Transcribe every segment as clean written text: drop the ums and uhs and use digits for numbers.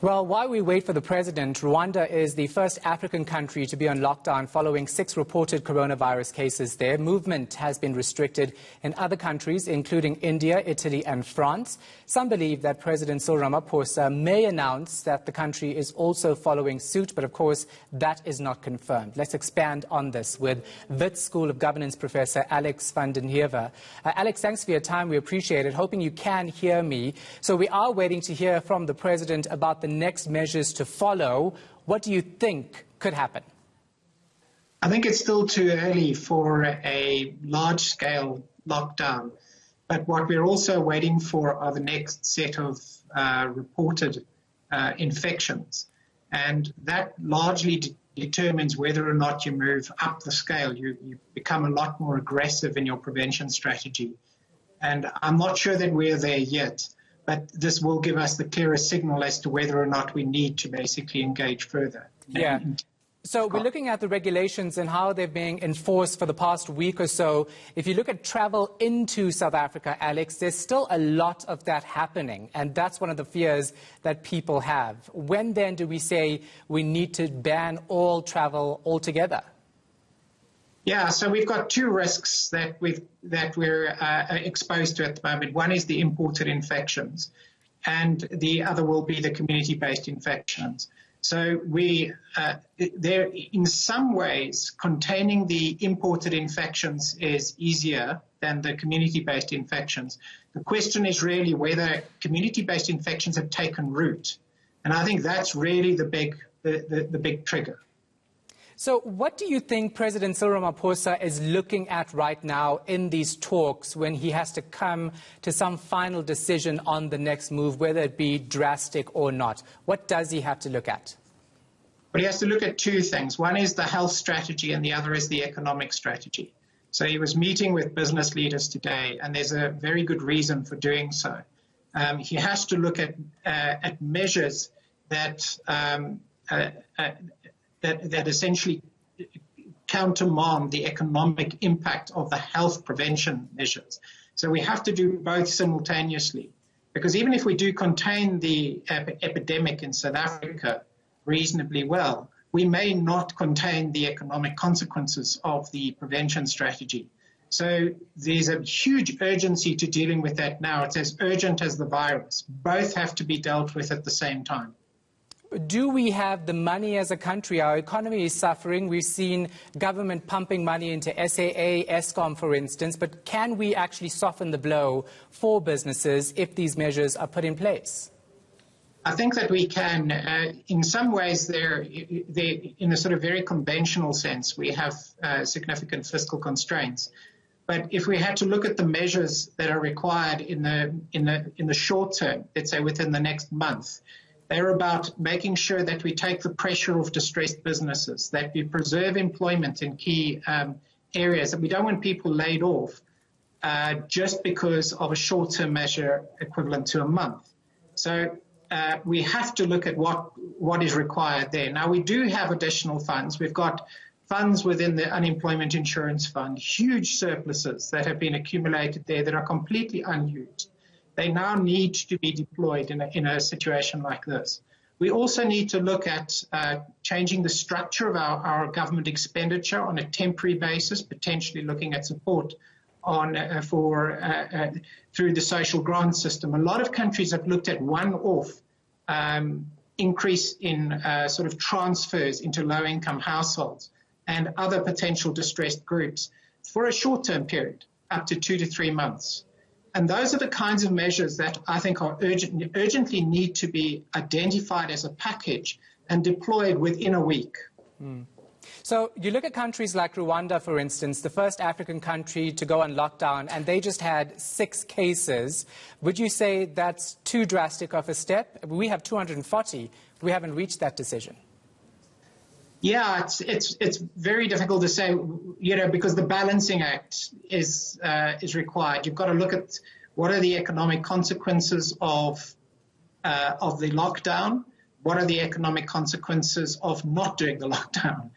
Well, while we wait for the president, Rwanda is the first African country to be on lockdown following 6 reported coronavirus cases there. Movement has been restricted in other countries, including India, Italy and France. Some believe that President Cyril Ramaphosa may announce that the country is also following suit, but of course that is not confirmed. Let's expand on this with Wits School of Governance Professor Alex van den Heever. Alex, thanks for your time. We appreciate it. Hoping you can hear me. So we are waiting to hear from the president about the next measures to follow. What do you think could happen? I think it's still too early for a large-scale lockdown. But what we're also waiting for are the next set of reported infections. And that largely determines whether or not you move up the scale. You become a lot more aggressive in your prevention strategy. And I'm not sure that we're there yet. But this will give us the clearest signal as to whether or not we need to basically engage further. Yeah. So we're looking at the regulations and how they're being enforced for the past week or so. If you look at travel into South Africa, Alex, there's still a lot of that happening. And that's one of the fears that people have. When then do we say we need to ban all travel altogether? Yeah, so we've got two risks that we're exposed to at the moment. One is the imported infections, and the other will be the community-based infections. So there, in some ways, containing the imported infections is easier than the community-based infections. The question is really whether community-based infections have taken root, and I think that's really the big trigger. So what do you think President Cyril Ramaphosa is looking at right now in these talks when he has to come to some final decision on the next move, whether it be drastic or not? What does he have to look at? Well, he has to look at two things. One is the health strategy and the other is the economic strategy. So he was meeting with business leaders today, and there's a very good reason for doing so. He has to look at measures that essentially countermand the economic impact of the health prevention measures. So we have to do both simultaneously, because even if we do contain the epidemic in South Africa reasonably well, we may not contain the economic consequences of the prevention strategy. So there's a huge urgency to dealing with that now. It's as urgent as the virus. Both have to be dealt with at the same time. Do we have the money as a country? Our economy is suffering. We've seen government pumping money into SAA, Eskom, for instance. But can we actually soften the blow for businesses if these measures are put in place? I think that we can. In some ways, in a sort of very conventional sense, we have significant fiscal constraints. But if we had to look at the measures that are required in the short term, let's say within the next month, they're about making sure that we take the pressure off distressed businesses, that we preserve employment in key areas, that we don't want people laid off just because of a short-term measure equivalent to a month. So we have to look at what is required there. Now, we do have additional funds. We've got funds within the Unemployment Insurance Fund, huge surpluses that have been accumulated there that are completely unused. They now need to be deployed in a situation like this. We also need to look at changing the structure of our government expenditure on a temporary basis, potentially looking at support through the social grant system. A lot of countries have looked at one-off increase in sort of transfers into low-income households and other potential distressed groups for a short-term period, up to 2 to 3 months. And those are the kinds of measures that I think are urgently need to be identified as a package and deployed within a week. So you look at countries like Rwanda, for instance, the first African country to go on lockdown, and they just had 6 cases. Would you say that's too drastic of a step? We have 240. We haven't reached that decision. Yeah, it's very difficult to say, because the balancing act is required. You've got to look at what are the economic consequences of the lockdown. What are the economic consequences of not doing the lockdown?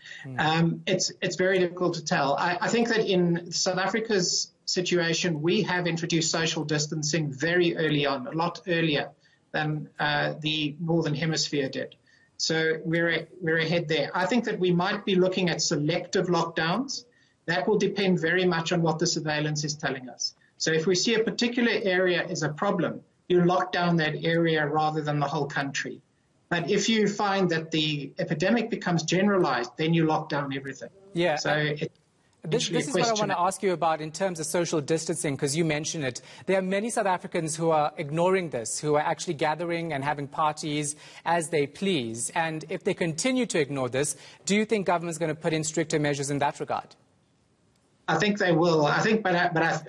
It's very difficult to tell. I think that in South Africa's situation, we have introduced social distancing very early on, a lot earlier than the Northern Hemisphere did. So we're ahead there. I think that we might be looking at selective lockdowns. That will depend very much on what the surveillance is telling us. So if we see a particular area is a problem, you lock down that area rather than the whole country. But if you find that the epidemic becomes generalized, then you lock down everything. Yeah. So this is what I want to ask you about in terms of social distancing, because you mentioned it. There are many South Africans who are ignoring this, who are actually gathering and having parties as they please. And if they continue to ignore this, do you think government's going to put in stricter measures in that regard? I think they will. But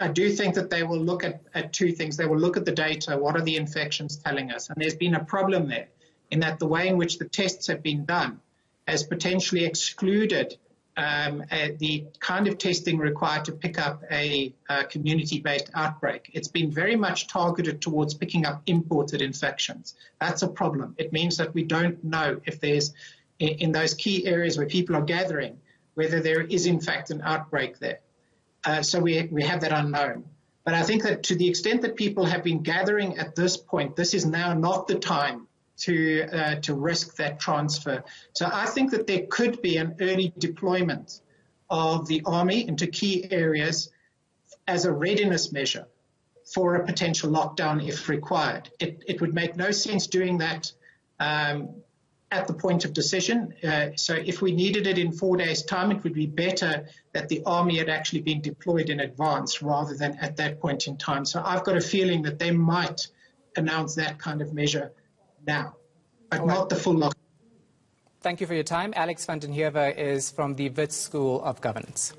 I do think that they will look at two things. They will look at the data. What are the infections telling us? And there's been a problem there in that the way in which the tests have been done has potentially excluded the kind of testing required to pick up a community-based outbreak. It's been very much targeted towards picking up imported infections. That's a problem. It means that we don't know if there's, in those key areas where people are gathering, whether there is in fact an outbreak there. So we have that unknown. But I think that to the extent that people have been gathering at this point, this is now not the time to risk that transfer. So I think that there could be an early deployment of the army into key areas as a readiness measure for a potential lockdown if required. It would make no sense doing that at the point of decision. So if we needed it in 4 days' time, it would be better that the army had actually been deployed in advance rather than at that point in time. So I've got a feeling that they might announce that kind of measure now, but not the full lockdown. Thank you for your time. Alex van den Heever is from the Wits School of Governance.